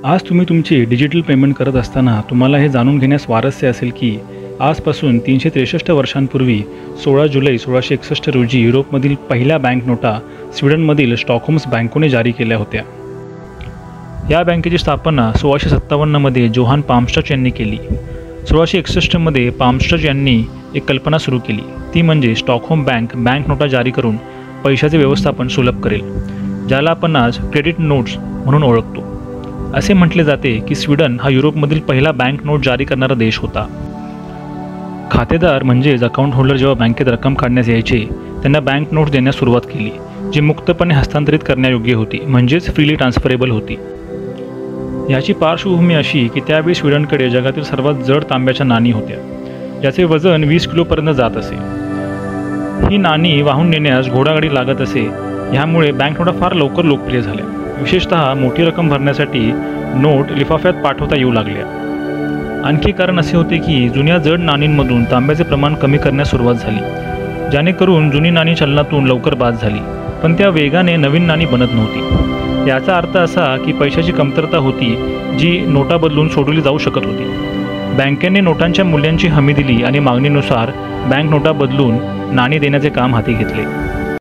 आज तुम्ही तुमची डिजिटल पेमेंट करत असताना तुम्हाला हे जाणून घेण्यास स्वारस्य असेल की आजपासून 363 वर्षांपूर्वी 16 जुलै 1661 रोजी युरोपमधील पहिल्या बँक नोटा स्वीडनमधील स्टॉकहोम्स बँकोने जारी केल्या होत्या. या बँकेची स्थापना 1657मध्ये जोहान पामस्टच यांनी केली. 1661मध्ये पामस्टच यांनी एक कल्पना सुरू केली, ती म्हणजे स्टॉकहोम बँक नोटा जारी करून पैशाचे व्यवस्थापन सुलभ करेल, ज्याला आपण आज क्रेडिट नोट्स म्हणून ओळखतो. असे म्हटले जाते की स्वीडन हा युरोपमधील पहिला बँक नोट जारी करणारा देश होता. खातेदार म्हणजेच अकाउंट होल्डर जेव्हा बँकेत रक्कम काढण्यास यायचे त्यांना बँक नोट देण्यास सुरुवात केली, जी मुक्तपणे हस्तांतरित करण्यायोग्य होती, म्हणजेच फ्रीली ट्रान्सफरेबल होती. याची पार्श्वभूमी अशी की त्यावेळी स्वीडनकडे जगातील सर्वात जड तांब्याच्या नाणी होत्या, ज्याचे वजन 20 किलोपर्यंत जात असे. ही नाणी वाहून नेण्यास घोडागाडी लागत असे. ह्यामुळे बँकनोटा फार लवकर लोकप्रिय झाल्या. विशेषतः मोठी रक्कम भरण्यासाठी नोट लिफाफ्यात पाठवता येऊ लागल्या. आणखी कारण असे होते की जुन्या जड नाणींमधून तांब्याचे प्रमाण कमी करण्यास सुरुवात झाली, जेणेकरून जुनी नाणी चलनातून लवकर बाद झाली, पण त्या वेगाने नवीन नाणी बनत नव्हती. याचा अर्थ असा की पैशाची कमतरता होती, जी नोटा बदलून सोडवली जाऊ शकत होती. बँकेने नोटांच्या मूल्यांची हमी दिली आणि मागणीनुसार बँक नोटा बदलून नाणी देण्याचे काम हाती घेतले.